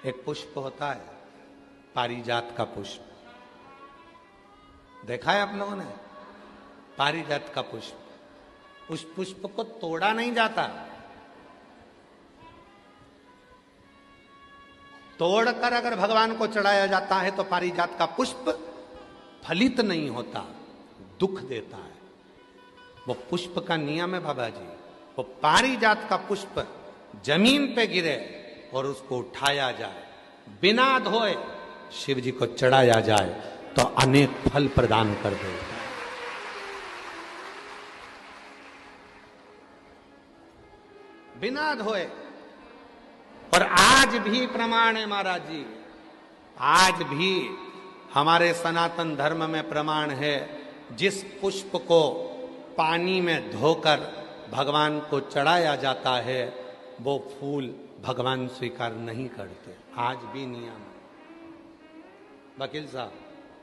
एक पुष्प होता है पारिजात का पुष्प, देखा है आप लोगों ने? पारिजात का पुष्प, उस पुष्प को तोड़ा नहीं जाता, तोड़कर अगर भगवान को चढ़ाया जाता है तो पारिजात का पुष्प फलित नहीं होता, दुख देता है। वो पुष्प का नियम है बाबा जी, वो पारिजात का पुष्प जमीन पे गिरे और उसको उठाया जाए, बिना धोए शिव जी को चढ़ाया जाए तो अनेक फल प्रदान कर देता है। बिना धोए। और आज भी प्रमाण है महाराज जी, आज भी हमारे सनातन धर्म में प्रमाण है, जिस पुष्प को पानी में धोकर भगवान को चढ़ाया जाता है वो फूल भगवान स्वीकार नहीं करते। आज भी नियम है वकील साहब,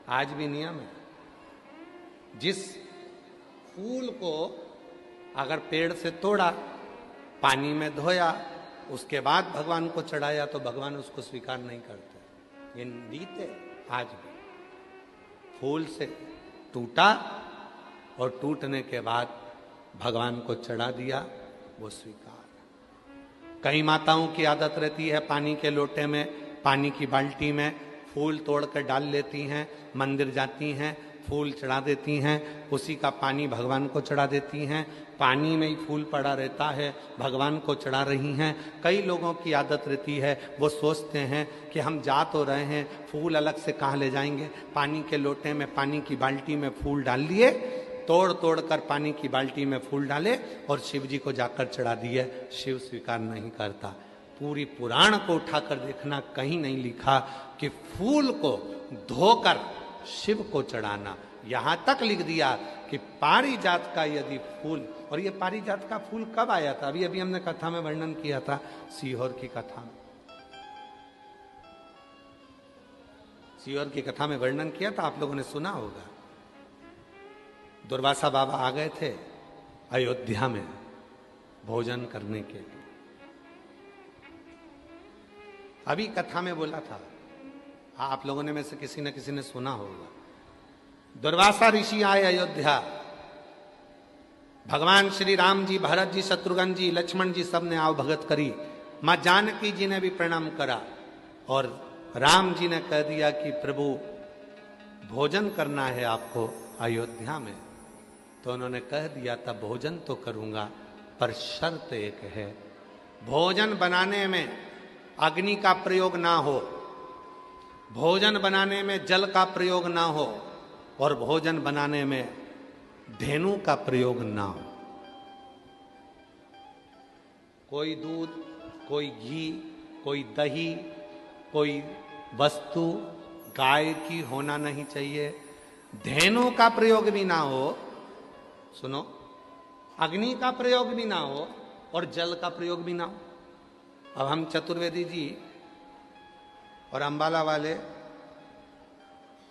आज भी नियम है। जिस फूल को अगर पेड़ से तोड़ा, पानी में धोया, उसके बाद भगवान को चढ़ाया तो भगवान उसको स्वीकार नहीं करते। ये रीत है आज भी। फूल से टूटा और टूटने के बाद भगवान को चढ़ा दिया, वो स्वीकार। कई माताओं की आदत रहती है पानी के लोटे में, पानी की बाल्टी में फूल तोड़कर डाल लेती हैं, मंदिर जाती हैं, फूल चढ़ा देती हैं, उसी का पानी भगवान को चढ़ा देती हैं, पानी में ही फूल पड़ा रहता है, भगवान को चढ़ा रही हैं। कई लोगों की आदत रहती है, वो सोचते हैं कि हम जा तो रहे हैं, फूल अलग से कहाँ ले जाएंगे, पानी के लोटे में, पानी की बाल्टी में फूल डाल लिए, तोड़ तोड़ कर पानी की बाल्टी में फूल डाले और शिव जी को जाकर चढ़ा दिए। शिव स्वीकार नहीं करता। पूरी पुराण को उठाकर देखना, कहीं नहीं लिखा कि फूल को धोकर शिव को चढ़ाना। यहां तक लिख दिया कि पारिजात का यदि फूल, और ये पारिजात का फूल कब आया था? अभी अभी हमने कथा में वर्णन किया था, सीहोर की कथा में, सीहोर की कथा में वर्णन किया था, आप लोगों ने सुना होगा। दुर्वासा बाबा आ गए थे अयोध्या में भोजन करने के लिए। अभी कथा में बोला था, आप लोगों ने में से किसी न किसी ने सुना होगा। दुर्वासा ऋषि आए अयोध्या, भगवान श्री राम जी, भरत जी, शत्रुघ्न जी, लक्ष्मण जी सब ने आओ भगत करी। मां जानकी जी ने भी प्रणाम करा और राम जी ने कह दिया कि प्रभु भोजन करना है आपको अयोध्या में। तो उन्होंने कह दिया था भोजन तो करूंगा, पर शर्त एक है, भोजन बनाने में अग्नि का प्रयोग ना हो, भोजन बनाने में जल का प्रयोग ना हो, और भोजन बनाने में धेनु का प्रयोग ना हो। कोई दूध, कोई घी, कोई दही, कोई वस्तु गाय की होना नहीं चाहिए, धेनु का प्रयोग भी ना हो, सुनो, अग्नि का प्रयोग भी ना हो और जल का प्रयोग भी ना हो। अब हम चतुर्वेदी जी और अंबाला वाले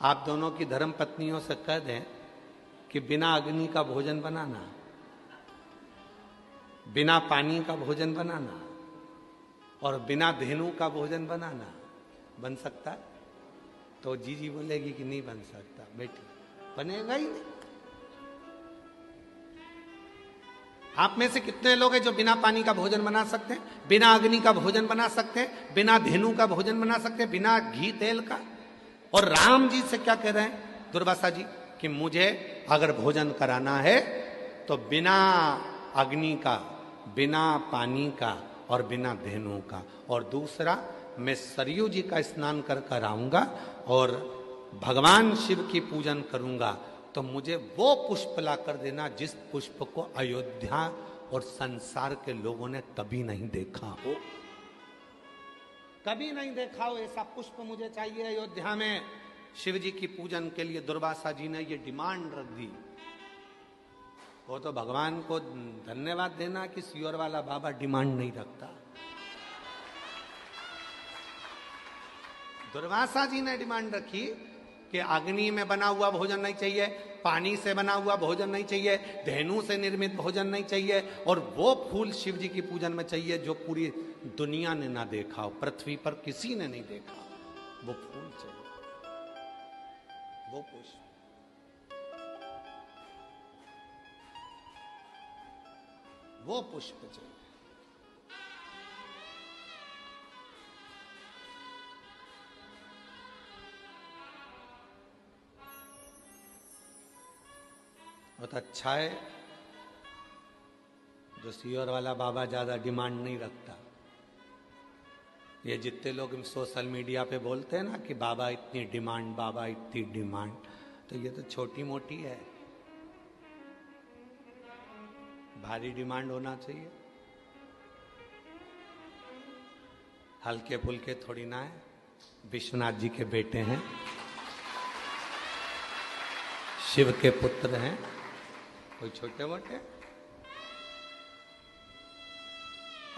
आप दोनों की धर्म पत्नियों से कह दें कि बिना अग्नि का भोजन बनाना, बिना पानी का भोजन बनाना और बिना धेनु का भोजन बनाना बन सकता है? तो जीजी बोलेगी कि नहीं बन सकता। बेटी, बनेगा ही नहीं। आप में से कितने लोग हैं जो बिना पानी का भोजन बना सकते हैं, बिना अग्नि का भोजन बना सकते हैं, बिना धेनु का भोजन बना सकते हैं, बिना घी तेल का? और राम जी से क्या कह रहे हैं दुर्वासा जी कि मुझे अगर भोजन कराना है तो बिना अग्नि का, बिना पानी का और बिना धेनु का। और दूसरा, मैं सरयू जी का स्नान कर कर आऊंगा और भगवान शिव की पूजन करूंगा, तो मुझे वो पुष्प ला कर देना जिस पुष्प को अयोध्या और संसार के लोगों ने कभी नहीं देखा हो, कभी नहीं देखा हो। ऐसा पुष्प मुझे चाहिए अयोध्या में शिव जी की पूजन के लिए। दुर्वासा जी ने ये डिमांड रख दी। वो तो भगवान को धन्यवाद देना कि सीहोर वाला बाबा डिमांड नहीं रखता। दुर्वासा जी ने डिमांड रखी कि अग्नि में बना हुआ भोजन नहीं चाहिए, पानी से बना हुआ भोजन नहीं चाहिए, धेनु से निर्मित भोजन नहीं चाहिए, और वो फूल शिव जी की पूजन में चाहिए जो पूरी दुनिया ने ना देखा हो, पृथ्वी पर किसी ने नहीं देखा हो, वो फूल चाहिए, वो पुष्प। वो पुष्प चाहिए। बहुत अच्छा है जो सीहोर वाला बाबा ज्यादा डिमांड नहीं रखता। ये जितने लोग सोशल मीडिया पे बोलते हैं ना कि बाबा इतनी डिमांड, बाबा इतनी डिमांड, तो ये तो छोटी मोटी है। भारी डिमांड होना चाहिए, हल्के फुल्के थोड़ी ना है। विश्वनाथ जी के बेटे हैं, शिव के पुत्र हैं, कोई छोटे मोटे।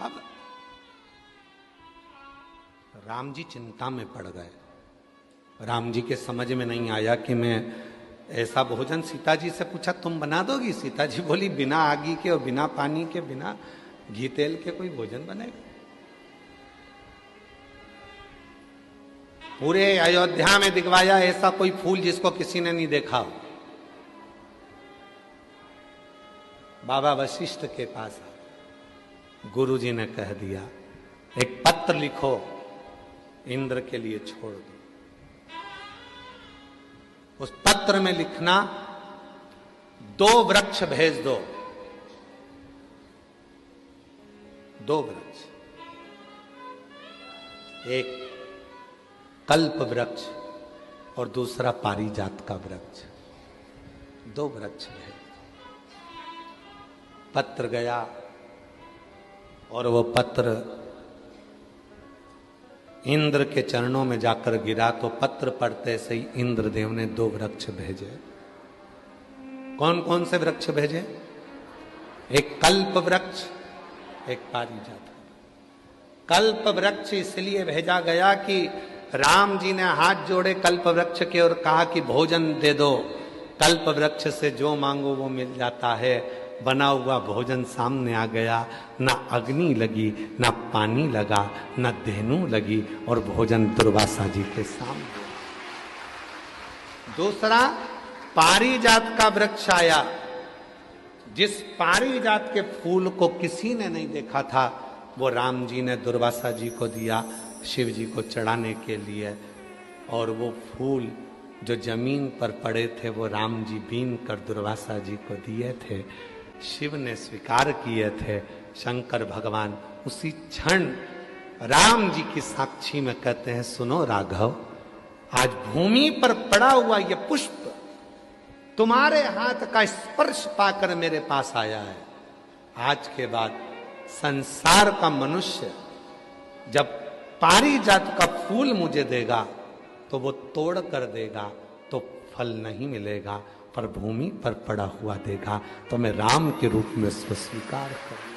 अब राम जी चिंता में पड़ गए। राम जी के समझ में नहीं आया कि मैं ऐसा भोजन, सीता जी से पूछा तुम बना दोगी? सीता जी बोली बिना आगी के और बिना पानी के, बिना घी तेल के कोई भोजन बनेगा? पूरे अयोध्या में दिखवाया ऐसा कोई फूल जिसको किसी ने नहीं देखा हो। बाबा वशिष्ठ के पास गुरु जी ने कह दिया एक पत्र लिखो, इंद्र के लिए छोड़ दो। उस पत्र में लिखना 2 वृक्ष भेज दो, 2 वृक्ष, एक कल्प वृक्ष और दूसरा पारिजात का वृक्ष, 2 वृक्ष भेज। पत्र गया और वो पत्र इंद्र के चरणों में जाकर गिरा, तो पत्र पढ़ते से ही इंद्रदेव ने 2 वृक्ष भेजे। कौन कौन से वृक्ष भेजे? एक कल्प वृक्ष, एक पारिजात। कल्प वृक्ष इसलिए भेजा गया कि राम जी ने हाथ जोड़े कल्प वृक्ष के और कहा कि भोजन दे दो। कल्प वृक्ष से जो मांगो वो मिल जाता है। बना हुआ भोजन सामने आ गया, ना अग्नि लगी, ना पानी लगा, ना धेनु लगी, और भोजन दुर्वासा जी के सामने। दूसरा पारिजात का वृक्ष आया, जिस पारिजात के फूल को किसी ने नहीं देखा था, वो राम जी ने दुर्वासा जी को दिया शिव जी को चढ़ाने के लिए। और वो फूल जो जमीन पर पड़े थे वो राम जी बीन कर दुर्वासा जी को दिए थे, शिव ने स्वीकार किए थे। शंकर भगवान उसी क्षण राम जी की साक्षी में कहते हैं सुनो राघव, आज भूमि पर पड़ा हुआ ये पुष्प तुम्हारे हाथ का स्पर्श पाकर मेरे पास आया है। आज के बाद संसार का मनुष्य जब पारिजात का फूल मुझे देगा तो वो तोड़ कर देगा तो फल नहीं मिलेगा, पर भूमि पर पड़ा हुआ देगा तो मैं राम के रूप में उसको स्वीकार करूं।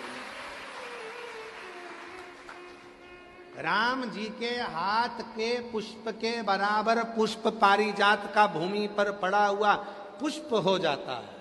राम जी के हाथ के पुष्प के बराबर पुष्प पारिजात का भूमि पर पड़ा हुआ पुष्प हो जाता है।